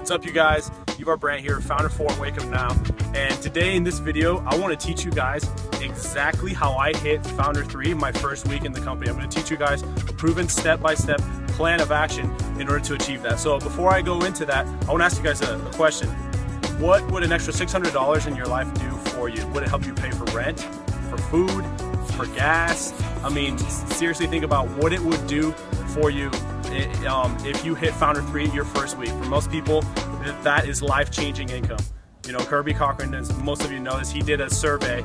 What's up, you guys? Ivar Brandt here, founder for WakeUpNow, and today in this video I want to teach you guys exactly how I hit Founder 3 my first week in the company. I'm going to teach you guys a proven step-by-step plan of action in order to achieve that. So before I go into that, I want to ask you guys a question. What would an extra $600 in your life do for you? Would it help you pay for rent, for food, for gas? I mean, seriously think about what it would do for you if you hit Founder 3 your first week. For most people, that is life-changing income. You know, Kirby Cochran, as most of you know this, he did a survey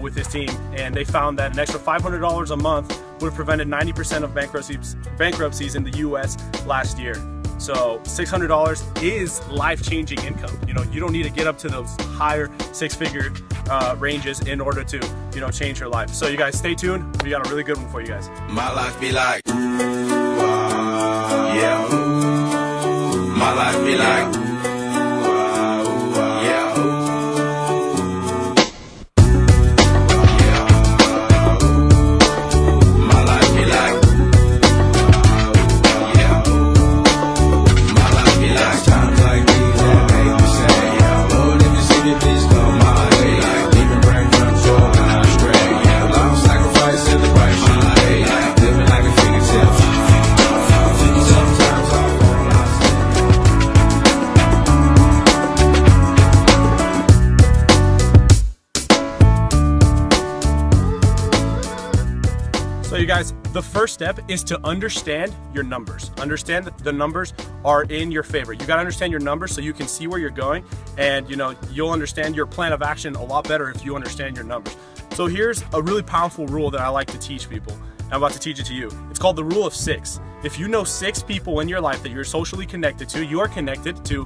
with his team, and they found that an extra $500 a month would have prevented 90% of bankruptcies in the US last year. So $600 is life-changing income. You know, you don't need to get up to those higher six-figure ranges in order to, you know, change your life. So you guys stay tuned. We got a really good one for you guys. My life be like, yeah. My life be like, yeah. My life be like, yeah. My life be like, times like these that make me say, yeah. Lord, if you see the bitch come my way, like even brain control when I'm straight, yeah. Life sacrifice in the price you pay, like living like a fingertip. So you guys, the first step is to understand your numbers. Understand that the numbers are in your favor. You gotta understand your numbers so you can see where you're going, and you know, you'll understand your plan of action a lot better if you understand your numbers. So here's a really powerful rule that I like to teach people. I'm about to teach it to you. It's called the rule of 6. If you know 6 people in your life that you're socially connected to, you are connected to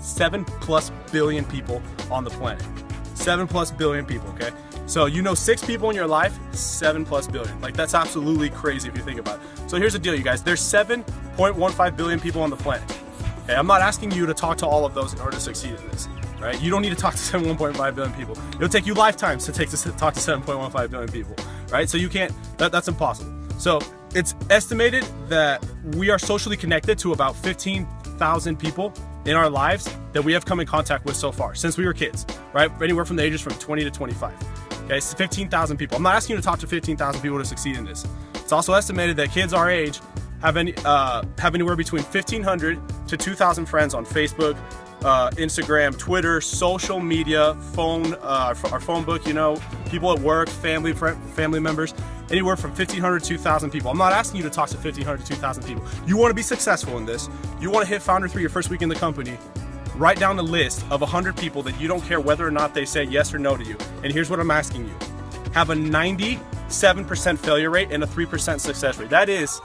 7+ billion people on the planet. 7+ billion people, okay? So you know 6 people in your life, 7+ billion. Like, that's absolutely crazy if you think about it. So here's the deal, you guys. There's 7.15 billion people on the planet. Okay, I'm not asking you to talk to all of those in order to succeed in this, right? You don't need to talk to 1.5 billion people. It'll take you lifetimes to talk to 7.15 billion people, right? So you can't, that's impossible. So it's estimated that we are socially connected to about 15,000 people in our lives that we have come in contact with so far since we were kids, right? Anywhere from the ages from 20 to 25. Okay, so 15,000 people. I'm not asking you to talk to 15,000 people to succeed in this. It's also estimated that kids our age have anywhere between 1,500 to 2,000 friends on Facebook, Instagram, Twitter, social media, phone, our phone book, you know, people at work, family members, anywhere from 1,500 to 2,000 people. I'm not asking you to talk to 1,500 to 2,000 people. You want to be successful in this. You want to hit Founder 3 your first week in the company. Write down a list of 100 people that you don't care whether or not they say yes or no to you. And here's what I'm asking you. Have a 97% failure rate and a 3% success rate. That is,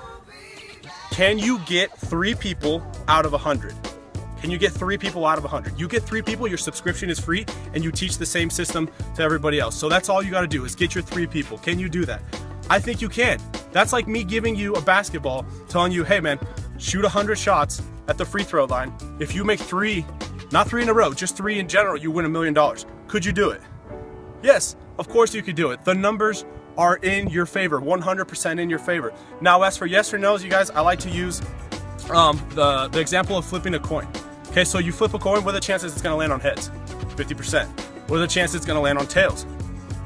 can you get 3 people out of 100? Can you get 3 people out of 100? You get 3 people, your subscription is free, and you teach the same system to everybody else. So that's all you gotta do is get your 3 people. Can you do that? I think you can. That's like me giving you a basketball, telling you, hey man, shoot 100 shots at the free throw line. If you make 3, not 3 in a row, just 3 in general, you win $1 million. Could you do it? Yes, of course you could do it. The numbers are in your favor, 100% in your favor. Now, as for yes or no's, you guys, I like to use the example of flipping a coin. Okay, so you flip a coin, what are the chances it's gonna land on heads? 50%. What are the chances it's gonna land on tails?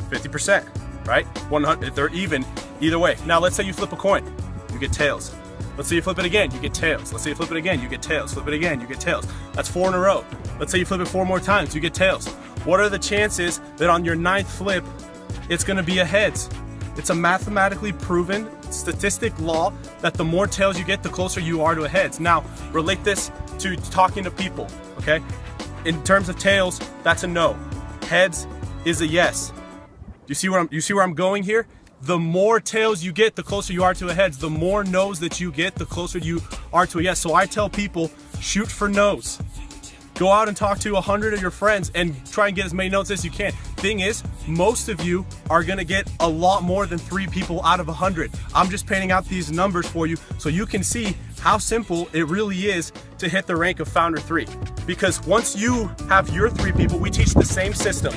50%, right? 100, they're even either way. Now, let's say you flip a coin, you get tails. Let's say you flip it again, you get tails. Let's say you flip it again, you get tails. Flip it again, you get tails. That's 4 in a row. Let's say you flip it 4 more times, you get tails. What are the chances that on your 9th flip, it's gonna be a heads? It's a mathematically proven statistic law that the more tails you get, the closer you are to a heads. Now, relate this to talking to people, okay? In terms of tails, that's a no. Heads is a yes. You see where I'm going here? The more tails you get, the closer you are to a heads. The more no's that you get, the closer you are to a yes. So I tell people, shoot for no's. Go out and talk to 100 of your friends and try and get as many no's as you can. Thing is, most of you are gonna get a lot more than 3 people out of 100. I'm just painting out these numbers for you so you can see how simple it really is to hit the rank of Founder 3. Because once you have your 3 people, we teach the same system.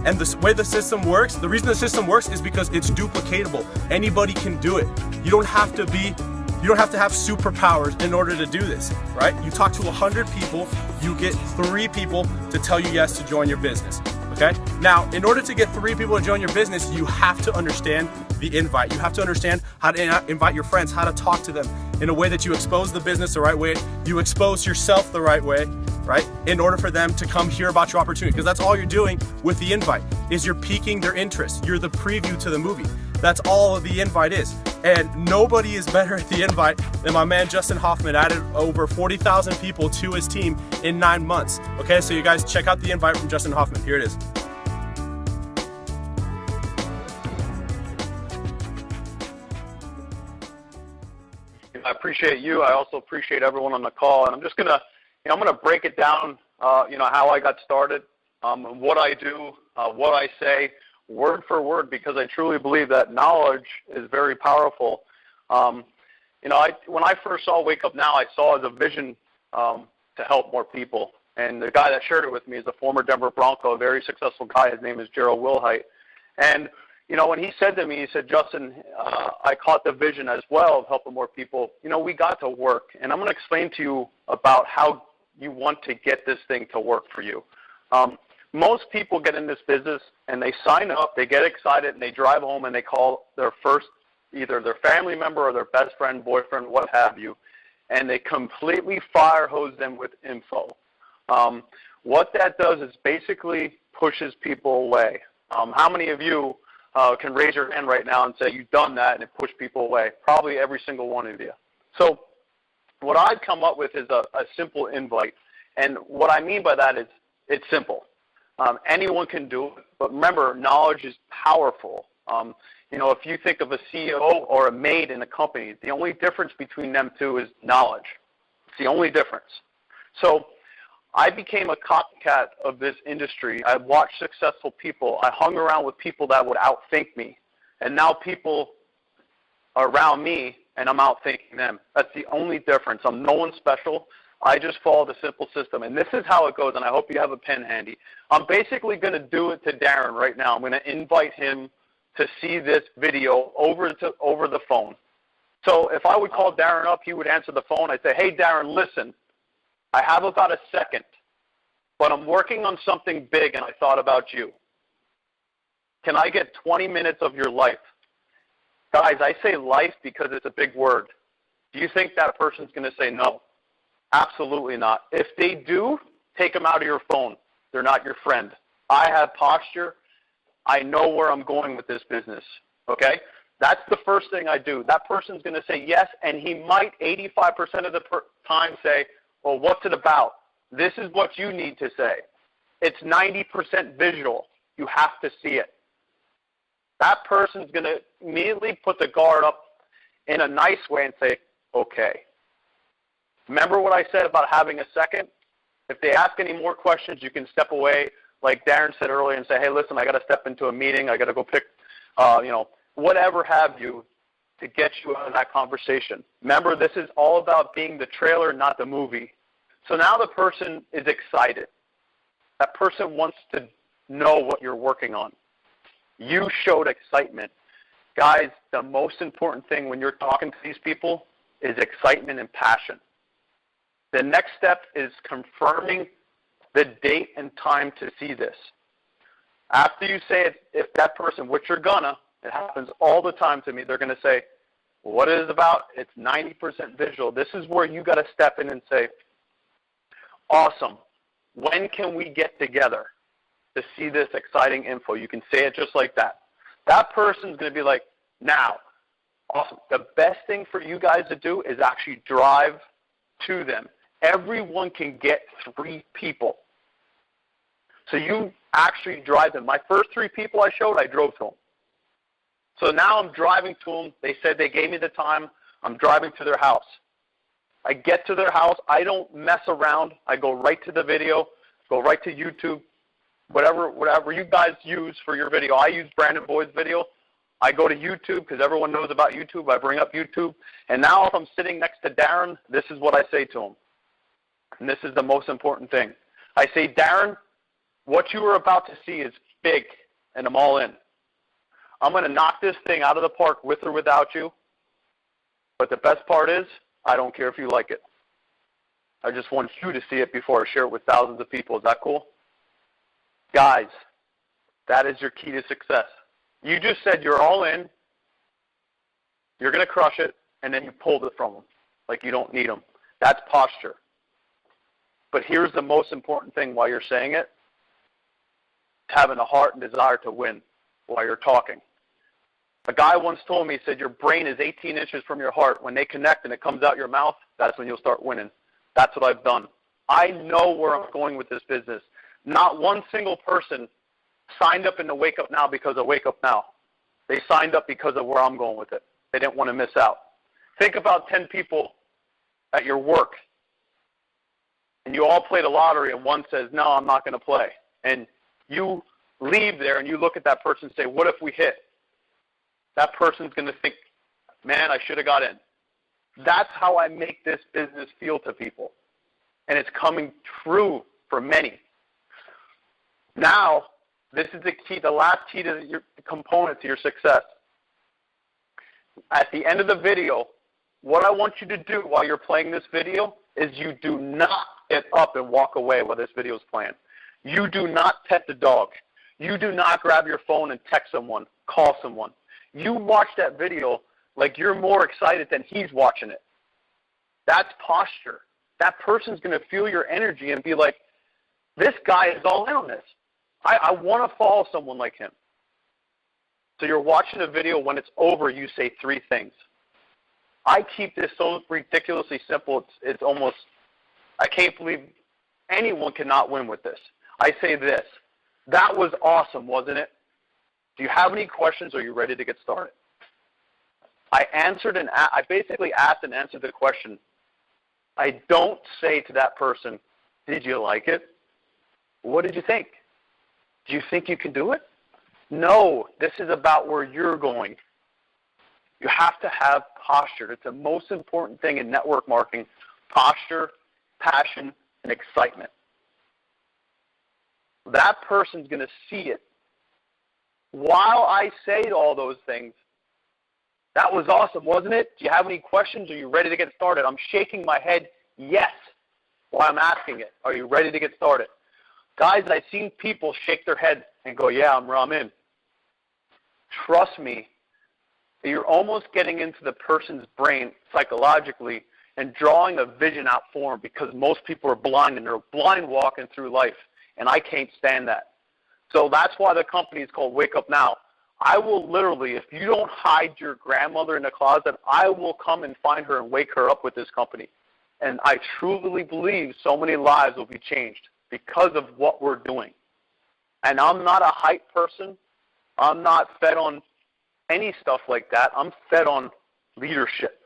And the way the system works, the reason the system works is because it's duplicatable. Anybody can do it. You don't have to be You don't have to have superpowers in order to do this, right? You talk to 100 people, you get 3 people to tell you yes to join your business, okay? Now, in order to get 3 people to join your business, you have to understand the invite. You have to understand how to invite your friends, how to talk to them in a way that you expose the business the right way, you expose yourself the right way, right? In order for them to come hear about your opportunity, because that's all you're doing with the invite, is you're piquing their interest. You're the preview to the movie. That's all the invite is. And nobody is better at the invite than my man Justin Hoffman. Added over 40,000 people to his team in 9 months. Okay, so you guys check out the invite from Justin Hoffman. Here it is. I appreciate you. I also appreciate everyone on the call. And I'm just gonna, I'm gonna break it down. How I got started, what I do, what I say, word for word, because I truly believe that knowledge is very powerful. When I first saw Wake Up Now, I saw it as a vision to help more people. And the guy that shared it with me is a former Denver Bronco, a very successful guy. His name is Gerald Wilhite. And when he said to me, he said, Justin, I caught the vision as well of helping more people. We got to work. And I'm going to explain to you about how you want to get this thing to work for you. Most people get in this business and they sign up, they get excited, and they drive home and they call their first, either their family member or their best friend, boyfriend, what have you, and they completely fire hose them with info. What that does is basically pushes people away. How many of you can raise your hand right now and say you've done that and it pushed people away? Probably every single one of you. So what I've come up with is a simple invite. And what I mean by that is it's simple. Anyone can do it, but remember, knowledge is powerful. If you think of a CEO or a maid in a company, the only difference between them two is knowledge. It's the only difference. So I became a copycat of this industry. I watched successful people. I hung around with people that would outthink me. And now people are around me, and I'm outthinking them. That's the only difference. I'm no one special. I just follow the simple system. And this is how it goes, and I hope you have a pen handy. I'm basically going to do it to Darren right now. I'm going to invite him to see this video over the phone. So if I would call Darren up, he would answer the phone. I'd say, hey, Darren, listen, I have about a second, but I'm working on something big, and I thought about you. Can I get 20 minutes of your life? Guys, I say life because it's a big word. Do you think that person's going to say no? Absolutely not. If they do, take them out of your phone. They're not your friend. I have posture. I know where I'm going with this business, okay? That's the first thing I do. That person's going to say yes, and he might 85% of the time say, well, what's it about? This is what you need to say. It's 90% visual. You have to see it. That person's going to immediately put the guard up in a nice way and say, okay. Remember what I said about having a second? If they ask any more questions, you can step away, like Darren said earlier, and say, hey, listen, I got to step into a meeting. I got to go pick, whatever have you to get you out of that conversation. Remember, this is all about being the trailer, not the movie. So now the person is excited. That person wants to know what you're working on. You showed excitement. Guys, the most important thing when you're talking to these people is excitement and passion. The next step is confirming the date and time to see this. After you say it, if that person, which you're gonna, it happens all the time to me, they're gonna say, what it is about, it's 90% visual. This is where you gotta step in and say, awesome, when can we get together to see this exciting info? You can say it just like that. That person's gonna be like, now, awesome. The best thing for you guys to do is actually drive to them. Everyone can get 3 people. So you actually drive them. My first 3 people I showed, I drove to them. So now I'm driving to them. They said they gave me the time. I'm driving to their house. I get to their house. I don't mess around. I go right to the video, go right to YouTube, whatever you guys use for your video. I use Brandon Boyd's video. I go to YouTube because everyone knows about YouTube. I bring up YouTube. And now if I'm sitting next to Darren, this is what I say to him. And this is the most important thing. I say, Darren, what you are about to see is big, and I'm all in. I'm going to knock this thing out of the park with or without you. But the best part is, I don't care if you like it. I just want you to see it before I share it with thousands of people. Is that cool? Guys, that is your key to success. You just said you're all in, you're going to crush it, and then you pulled it from them like you don't need them. That's posture. But here's the most important thing while you're saying it, having a heart and desire to win while you're talking. A guy once told me, he said, your brain is 18 inches from your heart. When they connect and it comes out your mouth, that's when you'll start winning. That's what I've done. I know where I'm going with this business. Not one single person signed up into Wake Up Now because of Wake Up Now. They signed up because of where I'm going with it. They didn't want to miss out. Think about 10 people at your work, and you all play the lottery, and one says, no, I'm not going to play. And you leave there, and you look at that person and say, what if we hit? That person's going to think, man, I should have got in. That's how I make this business feel to people. And it's coming true for many. Now, this is the key, the last key to your component to your success. At the end of the video, what I want you to do while you're playing this video is you do not get up and walk away while this video is playing. You do not pet the dog. You do not grab your phone and text someone, call someone. You watch that video like you're more excited than he's watching it. That's posture. That person's going to feel your energy and be like, this guy is all in on this. I want to follow someone like him. So you're watching a video. When it's over, you say 3 things. I keep this so ridiculously simple, it's almost, I can't believe anyone cannot win with this. I say this, that was awesome, wasn't it? Do you have any questions? Are you ready to get started? I basically asked and answered the question. I don't say to that person, did you like it? What did you think? Do you think you can do it? No, this is about where you're going. You have to have posture. It's the most important thing in network marketing, posture, passion, and excitement. That person's going to see it. While I say all those things, that was awesome, wasn't it? Do you have any questions? Are you ready to get started? I'm shaking my head yes while I'm asking it. Are you ready to get started? Guys, I've seen people shake their head and go, yeah, I'm in. Trust me, you're almost getting into the person's brain psychologically and drawing a vision out for them, because most people are blind and they're blind walking through life, and I can't stand that. So that's why the company is called Wake Up Now. I will literally, if you don't hide your grandmother in the closet, I will come and find her and wake her up with this company. And I truly believe so many lives will be changed because of what we're doing. And I'm not a hype person. I'm not fed on any stuff like that. I'm fed on leadership.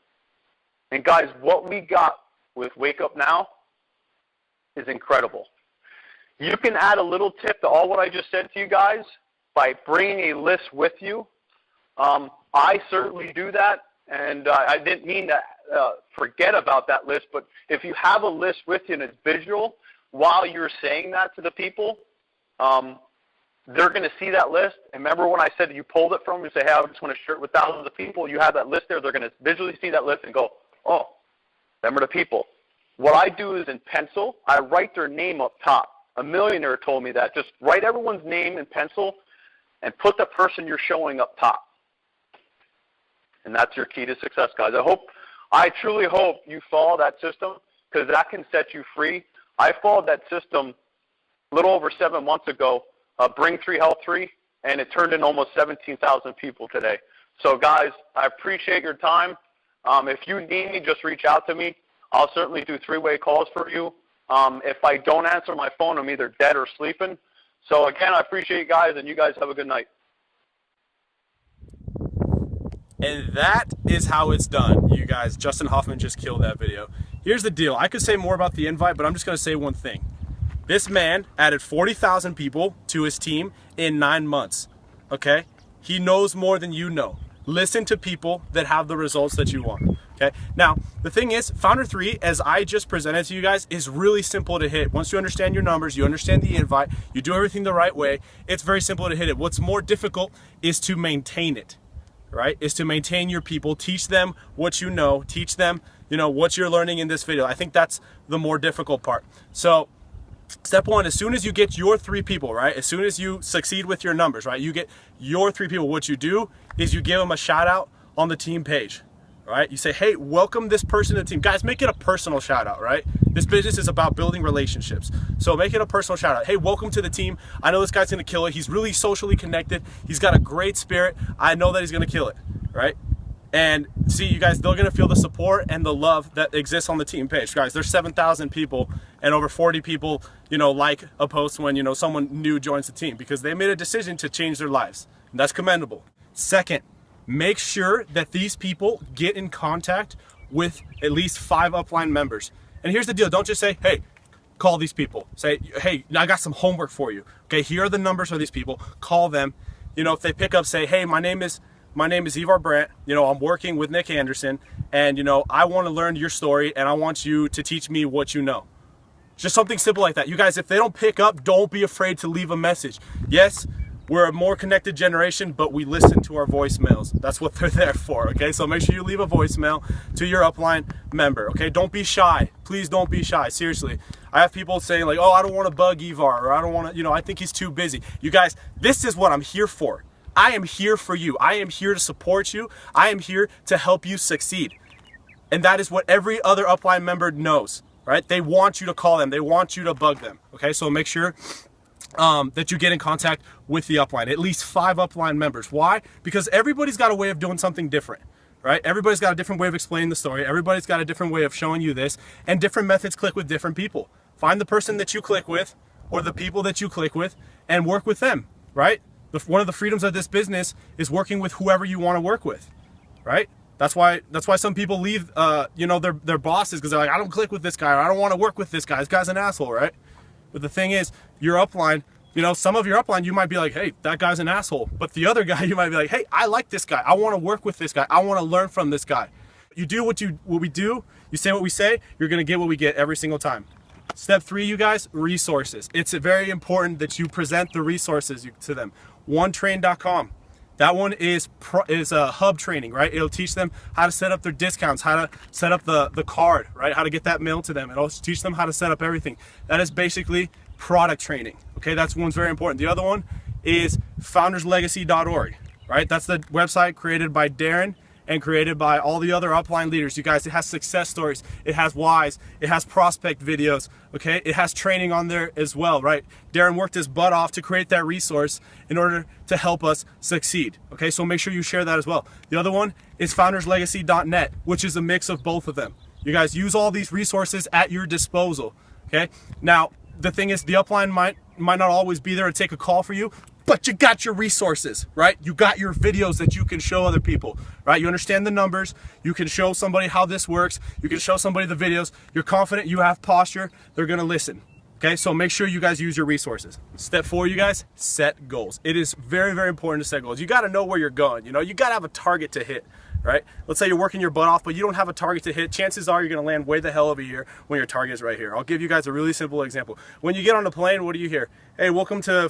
And guys, what we got with Wake Up Now is incredible. You can add a little tip to all what I just said to you guys by bringing a list with you. I certainly do that, and I didn't mean to forget about that list, but if you have a list with you and it's visual, while you're saying that to the people, they're going to see that list. And remember when I said you pulled it from them, you say, hey, I just want to share it with thousands of people. You have that list there. They're going to visually see that list and go, oh, them are the people. What I do is in pencil, I write their name up top. A millionaire told me that. Just write everyone's name in pencil and put the person you're showing up top. And that's your key to success, guys. I truly hope you follow that system, because that can set you free. I followed that system a little over 7 months ago, Bring 3 Help 3, and it turned in almost 17,000 people today. So, guys, I appreciate your time. If you need me, just reach out to me. I'll certainly do 3-way calls for you. If I don't answer my phone, I'm either dead or sleeping. So, again, I appreciate you guys, and you guys have a good night. And that is how it's done, you guys. Justin Hoffman just killed that video. Here's the deal. I could say more about the invite, but I'm just going to say one thing. This man added 40,000 people to his team in 9 months, okay? He knows more than you know. Listen to people that have the results that you want, okay? Now, the thing is, Founder 3, as I just presented to you guys, is really simple to hit. Once you understand your numbers, you understand the invite, you do everything the right way, it's very simple to hit it. What's more difficult is to maintain it. right, is to maintain your people, teach them what you know, teach them, you know, what you're learning in this video. I think that's the more difficult part. So step one, as soon as you get your 3 people, right, as soon as you succeed with your numbers, right, you get your 3 people, what you do is you give them a shout out on the team page, right? You say, hey, welcome this person to the team. Guys, make it a personal shout out, right? This business is about building relationships. So make it a personal shout out. Hey, welcome to the team. I know this guy's gonna kill it. He's really socially connected. He's got a great spirit. I know that he's gonna kill it, right? And see, you guys, they're gonna feel the support and the love that exists on the team page. Guys, there's 7,000 people and over 40 people, you know, like a post when, you know, someone new joins the team because they made a decision to change their lives. And that's commendable. Second, make sure that these people get in contact with at least 5 upline members. And here's the deal, don't just say, hey, call these people. Say, hey, I got some homework for you. Okay, here are the numbers of these people. Call them. You know, if they pick up, say, hey, my name is Ivar Brandt. You know, I'm working with Nick Anderson, and you know, I want to learn your story, and I want you to teach me what you know. Just something simple like that. You guys, if they don't pick up, don't be afraid to leave a message. Yes, we're a more connected generation, but we listen to our voicemails. That's what they're there for, okay? So make sure you leave a voicemail to your upline member, okay? Don't be shy. Please don't be shy, seriously. I have people saying like, oh, I don't want to bug Ivar, or I don't want to, you know, I think he's too busy. You guys, this is what I'm here for. I am here for you. I am here to support you. I am here to help you succeed. And that is what every other upline member knows, right? They want you to call them. They want you to bug them, okay? So make sure that you get in contact with the upline, at least 5 upline members. Why? Because everybody's got a way of doing something different, right? Everybody's got a different way of explaining the story. Everybody's got a different way of showing you this, and different methods click with different people. Find the person that you click with, or the people that you click with, and work with them, right? One of the freedoms of this business is working with whoever you want to work with, right? That's why some people leave, you know, their bosses because they're like, I don't click with this guy, or I don't want to work with this guy. This guy's an asshole, right? But the thing is, your upline, you know, some of your upline, you might be like, hey, that guy's an asshole. But the other guy, you might be like, hey, I like this guy. I want to work with this guy. I want to learn from this guy. You do what we do. You say what we say. You're going to get what we get every single time. Step 3, you guys, resources. It's very important that you present the resources to them. WUNtrain.com. That one is a hub training, right? It'll teach them how to set up their discounts, how to set up the card, right? How to get that mail to them. It'll teach them how to set up everything. That is basically product training, okay? That's one's very important. The other one is founderslegacy.org, right? That's the website created by Darren and created by all the other upline leaders. You guys, it has success stories, it has whys, it has prospect videos, okay? It has training on there as well, right? Darren worked his butt off to create that resource in order to help us succeed, okay? So make sure you share that as well. The other one is founderslegacy.net, which is a mix of both of them. You guys, use all these resources at your disposal, okay? Now, the thing is, the upline might not always be there to take a call for you, but you got your resources, right? You got your videos that you can show other people, right? You understand the numbers. You can show somebody how this works. You can show somebody the videos. You're confident, you have posture. They're gonna listen, okay? So make sure you guys use your resources. Step 4, you guys, set goals. It is very, very important to set goals. You gotta know where you're going, you know? You gotta have a target to hit, right? Let's say you're working your butt off, but you don't have a target to hit. Chances are you're gonna land way the hell over here when your target is right here. I'll give you guys a really simple example. When you get on the plane, what do you hear? Hey, welcome to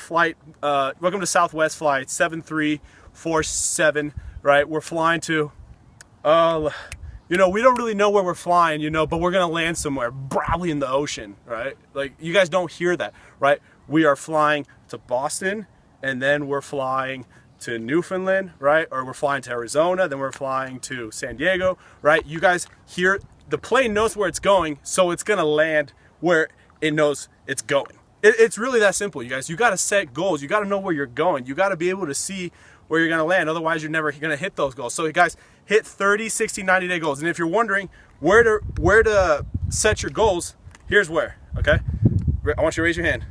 Southwest flight 7347, right? We're flying to, you know, we don't really know where we're flying, you know, but we're gonna land somewhere, probably in the ocean, right? Like, you guys don't hear that, right? We are flying to Boston, and then we're flying to Newfoundland, right? Or we're flying to Arizona, then we're flying to San Diego, right? You guys hear, the plane knows where it's going, so it's gonna land where it knows it's going. It's really that simple, you guys. You gotta set goals. You gotta know where you're going. You gotta be able to see where you're gonna land. Otherwise, you're never gonna hit those goals. So you guys, hit 30, 60, 90-day goals. And if you're wondering where to set your goals, here's where, okay? I want you to raise your hand.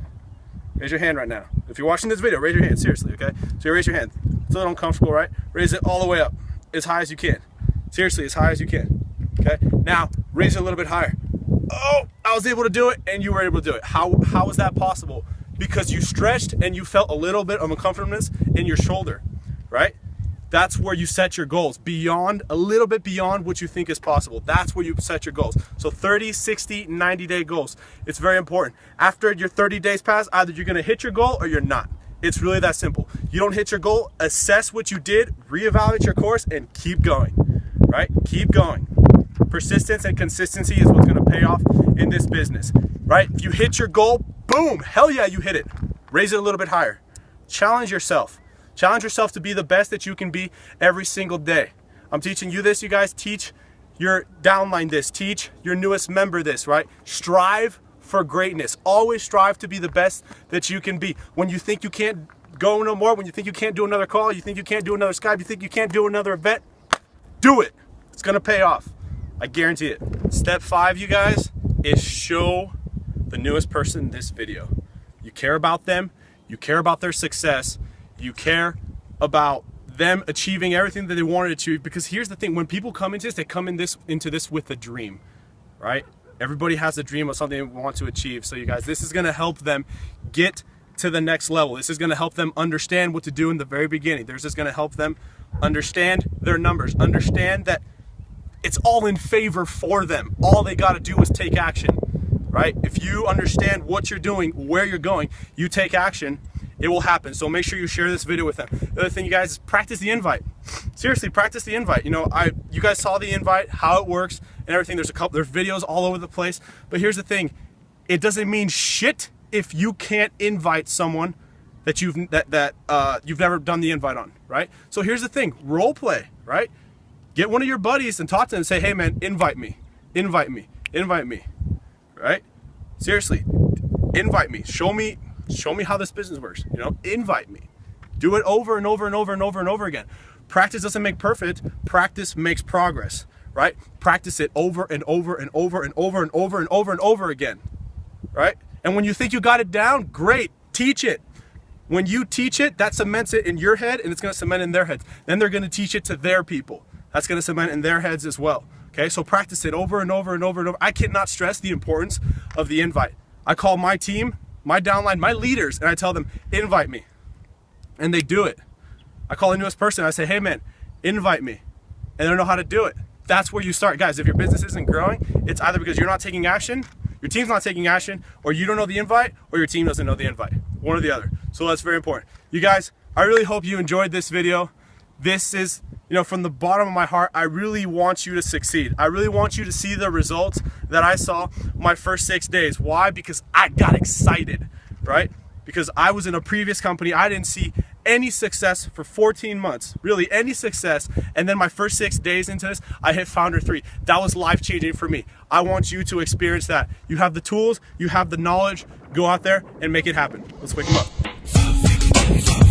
Raise your hand right now. If you're watching this video, raise your hand, seriously, okay? So you raise your hand. It's a little uncomfortable, right? Raise it all the way up, as high as you can. Seriously, as high as you can, okay? Now, raise it a little bit higher. Oh, I was able to do it, and you were able to do it. How is that possible? Because you stretched and you felt a little bit of uncomfortableness in your shoulder, right? That's where you set your goals, beyond, a little bit beyond what you think is possible. That's where you set your goals. So 30, 60, 90-day goals. It's very important. After your 30 days pass, either you're gonna hit your goal or you're not. It's really that simple. You don't hit your goal, assess what you did, reevaluate your course, and keep going, right? Keep going. Persistence and consistency is what's gonna pay off in this business, right? If you hit your goal, boom, hell yeah, you hit it. Raise it a little bit higher. Challenge yourself. Challenge yourself to be the best that you can be every single day. I'm teaching you this, you guys. Teach your downline this. Teach your newest member this, right? Strive for greatness. Always strive to be the best that you can be. When you think you can't go no more, when you think you can't do another call, you think you can't do another Skype, you think you can't do another event, do it. It's gonna pay off. I guarantee it. Step 5, you guys, is show the newest person this video. You care about them, you care about their success, you care about them achieving everything that they want to achieve. Because here's the thing, when people come into this, they come into this with a dream, right? Everybody has a dream of something they want to achieve. So you guys, this is going to help them get to the next level. This is going to help them understand what to do in the very beginning. This is going to help them understand their numbers, understand that it's all in favor for them. All they got to do is take action, right? If you understand what you're doing, where you're going, you take action, it will happen. So make sure you share this video with them. The other thing, you guys, is practice the invite. Seriously, practice the invite. You know, you guys saw the invite, how it works and everything. There's videos all over the place. But here's the thing, it doesn't mean shit if you can't invite someone that you've never done the invite on, right? So here's the thing, role play, right? Get one of your buddies and talk to them and say, hey man, invite me, invite me, invite me, right? Seriously, invite me. Show me how this business works, you know, invite me. Do it over and over and over and over and over again. Practice doesn't make perfect, practice makes progress, right? Practice it over and over and over and over and over and over and over again, right? And when you think you got it down, great, teach it. When you teach it, that cements it in your head and it's gonna cement in their heads. Then they're gonna teach it to their people. That's gonna cement in their heads as well. Okay, so practice it over and over and over and over. I cannot stress the importance of the invite. I call my team, my downline, my leaders, and I tell them, invite me. And they do it. I call the newest person, I say, hey man, invite me. And they don't know how to do it. That's where you start. Guys, if your business isn't growing, it's either because you're not taking action, your team's not taking action, or you don't know the invite, or your team doesn't know the invite. One or the other. So that's very important. You guys, I really hope you enjoyed this video. This is, you know, from the bottom of my heart, I really want you to succeed. I really want you to see the results that I saw my first 6 days. Why? Because I got excited, right? Because I was in a previous company, I didn't see any success for 14 months, really any success. And then my first 6 days into this, I hit Founder 3. That was life-changing for me. I want you to experience that. You have the tools, you have the knowledge, go out there and make it happen. Let's wake them up.